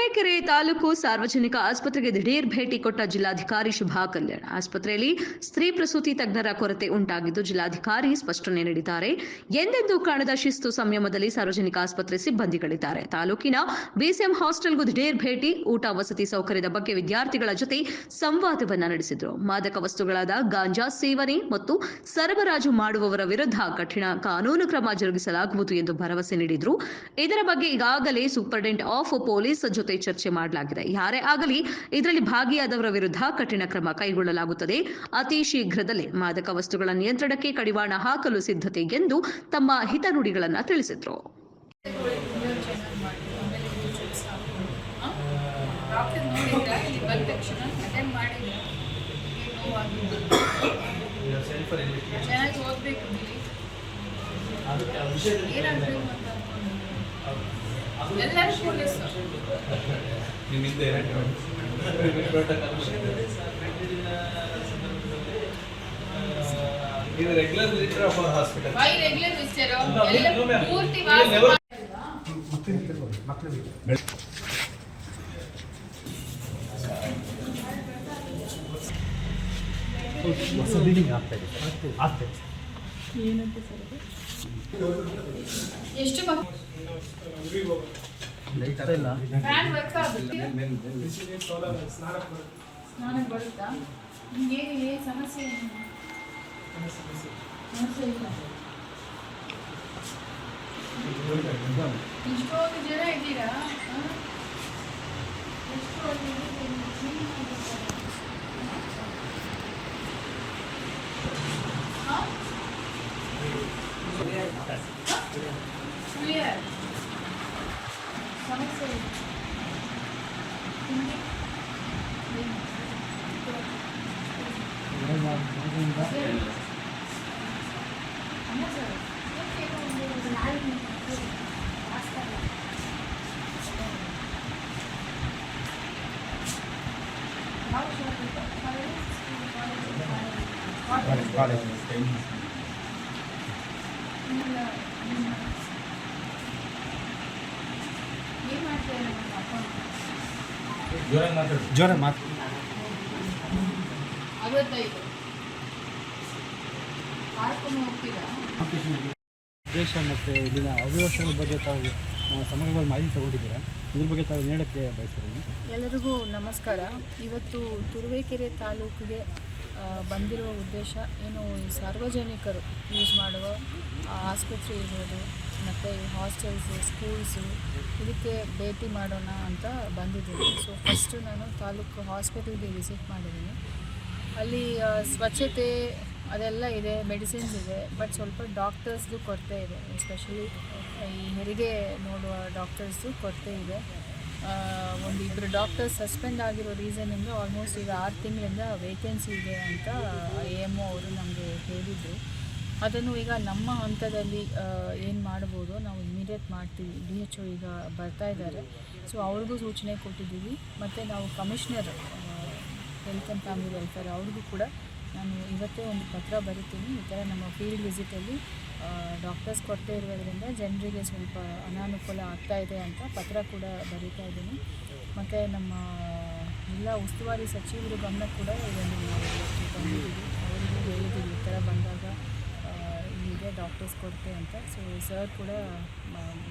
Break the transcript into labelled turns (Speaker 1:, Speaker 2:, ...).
Speaker 1: ತುರುವೇಕೆರೆ ತಾಲೂಕು ಸಾರ್ವಜನಿಕ ಆಸ್ಪತ್ರೆಗೆ ದಿಢೀರ್ ಭೇಟಿ ಕೊಟ್ಟ ಜಿಲ್ಲಾಧಿಕಾರಿ ಶುಭಾ ಕಲ್ಯಾಣ್. ಆಸ್ಪತ್ರೆಯಲ್ಲಿ ಸ್ತ್ರೀ ಪ್ರಸೂತಿ ತಜ್ಞರ ಕೊರತೆ ಉಂಟಾಗಿದ್ದು ಜಿಲ್ಲಾಧಿಕಾರಿ ಸ್ಪಷ್ಟನೆ ನೀಡಿದ್ದಾರೆ. ಎಂದೆಂದೂ ಕಾಣದ ಶಿಸ್ತು ಸಂಯಮದಲ್ಲಿ ಸಾರ್ವಜನಿಕ ಆಸ್ಪತ್ರೆ ಸಿಬ್ಬಂದಿಗಳಿದ್ದಾರೆ. ತಾಲೂಕಿನ ಬಿಸಿಎಂ ಹಾಸ್ಟೆಲ್ಗೂ ದಿಢೀರ್ ಭೇಟಿ, ಊಟ ವಸತಿ ಸೌಕರ್ಯದ ಬಗ್ಗೆ ವಿದ್ಯಾರ್ಥಿಗಳ ಜೊತೆ ಸಂವಾದವನ್ನ ನಡೆಸಿದರು. ಮಾದಕ ವಸ್ತುಗಳಾದ ಗಾಂಜಾ ಸೇವನೆ ಮತ್ತು ಸರಬರಾಜು ಮಾಡುವವರ ವಿರುದ್ಧ ಕಠಿಣ ಕಾನೂನು ಕ್ರಮ ಜರುಗಿಸಲಾಗುವುದು ಎಂದು ಭರವಸೆ ನೀಡಿದರು. ಇದರ ಬಗ್ಗೆ ಈಗಾಗಲೇ ಸೂಪರಿಂಟೆಂಡೆಂಟ್ ಆಫ್ ಪೊಲೀಸ್ ಜೊತೆ ಚರ್ಚೆ ಮಾಡಲಾಗಿದೆ. ಯಾರೇ ಆಗಲಿ ಇದರಲ್ಲಿ ಭಾಗಿಯಾದವರ ವಿರುದ್ಧ ಕಠಿಣ ಕ್ರಮ ಕೈಗೊಳ್ಳಲಾಗುತ್ತದೆ. ಅತಿ ಶೀಘ್ರದಲ್ಲೇ ಮಾದಕ ವಸ್ತುಗಳ ನಿಯಂತ್ರಣಕ್ಕೆ ಕಡಿವಾಣ ಹಾಕಲು ಸಿದ್ಧತೆ ಎಂದು ತಮ್ಮ ಹಿತನುಡಿಗಳನ್ನು ತಿಳಿಸಿದರು.
Speaker 2: Regular visitor of our hospital.
Speaker 3: Why regular visitor? ಪೂರ್ತಿ ಎಷ್ಟು ಫ್ಯಾನ್ ವರ್ಕ್ ಆಗುತ್ತೆ? ಸ್ನಾನಕ್ಕೆ ಬರುತ್ತಾ? ನಿಮ್ಗೆ ಸಮಸ್ಯೆ ಇಲ್ಲ. ಇಷ್ಟೊಂದು ಜನ ಇದ್ದೀರಾ? ಸಮಸ್ಯೆ ಇಲ್ಲ.
Speaker 2: ಜ್ವರ ಮಾತು
Speaker 3: 55 ಪಾರ್ಕ್ಗೆ ಹೋಗ್ತೀರಾ?
Speaker 4: ದೇಶ ಮತ್ತು ಇಲ್ಲಿನ ಅವ್ಯವಸ್ಥೆಗಳ ಬಗ್ಗೆ ತಾವು ಸಮಗ್ರವಾಗಿ ಮಾಹಿತಿ ತಗೊಂಡಿದ್ದೀರಾ? ಇದ್ರ ಬಗ್ಗೆ ತಾವು ಹೇಳೋಕ್ಕೆ ಬಯಸ್ತೀರಾ?
Speaker 3: ಎಲ್ಲರಿಗೂ ನಮಸ್ಕಾರ. ಇವತ್ತು ತುರುವೇಕೆರೆ ತಾಲೂಕಿಗೆ ಬಂದಿರುವ ಉದ್ದೇಶ ಏನು, ಸಾರ್ವಜನಿಕರು ಯೂಸ್ ಮಾಡುವ ಆಸ್ಪತ್ರೆ ಇರ್ಬೋದು ಮತ್ತು ಹಾಸ್ಟೆಲ್ಸು, ಸ್ಕೂಲ್ಸು, ಇದಕ್ಕೆ ಭೇಟಿ ಮಾಡೋಣ ಅಂತ ಬಂದಿದ್ದೀನಿ. ಸೊ ಫಸ್ಟು ನಾನು ತಾಲೂಕು ಹಾಸ್ಪಿಟಲ್ಗೆ ವಿಸಿಟ್ ಮಾಡಿದ್ದೀನಿ. ಅಲ್ಲಿ ಸ್ವಚ್ಛತೆ ಅದೆಲ್ಲ ಇದೆ, ಮೆಡಿಸಿನ್ಸ್ ಇದೆ, ಬಟ್ ಸ್ವಲ್ಪ ಡಾಕ್ಟರ್ಸ್ದು ಕೊರತೆ ಇದೆ. ಎಸ್ಪೆಷಲಿ ಈ ಹೆರಿಗೆ ನೋಡುವ ಡಾಕ್ಟರ್ಸ್ದು ಕೊರತೆ ಇದೆ. ಒಂದು ಇಬ್ಬರು ಡಾಕ್ಟರ್ಸ್ ಸಸ್ಪೆಂಡ್ ಆಗಿರೋ ರೀಸನಿಂದ ಆಲ್ಮೋಸ್ಟ್ ಈಗ 6 ತಿಂಗಳಿಂದ ವೇಕೆನ್ಸಿ ಇದೆ ಅಂತ AMO ಅವರು ನಮಗೆ ಹೇಳಿದರು. ಅದನ್ನು ಈಗ ನಮ್ಮ ಹಂತದಲ್ಲಿ ಏನು ಮಾಡ್ಬೋದು, ನಾವು ಇಮಿಡಿಯೇಟ್ ಮಾಡ್ತೀವಿ. DHO ಈಗ ಬರ್ತಾ ಇದ್ದಾರೆ, ಸೊ ಅವ್ರಿಗೂ ಸೂಚನೆ ಕೊಟ್ಟಿದ್ದೀವಿ. ಮತ್ತು ನಾವು commissioner health and family welfare ಅವ್ರಿಗೂ ಕೂಡ ನಾನು ಇವತ್ತೇ ಒಂದು ಪತ್ರ ಬರಿತೀನಿ. ಈ ಥರ ನಮ್ಮ ಫೀಲ್ಡ್ ವಿಸಿಟಲ್ಲಿ ಡಾಕ್ಟರ್ಸ್ ಕೊರತೆ ಇರೋದ್ರಿಂದ ಜನರಿಗೆ ಸ್ವಲ್ಪ ಅನಾನುಕೂಲ ಆಗ್ತಾಯಿದೆ ಅಂತ ಪತ್ರ ಕೂಡ ಬರೀತಾ ಇದ್ದೀನಿ. ಮತ್ತು ನಮ್ಮ ಎಲ್ಲ ಉಸ್ತುವಾರಿ ಸಚಿವರು ಗಮನ ಕೂಡ ಇದನ್ನು ನಾವು ತಂದಿದ್ದೀವಿ. ಅವರಿಗೂ ಹೇಳಿದ್ದೀವಿ ಈ ಥರ ಬಂದಾಗ ಹೀಗೆ ಡಾಕ್ಟರ್ಸ್ ಕೊರತೆ ಅಂತ. ಸೊ ಸರ್ ಕೂಡ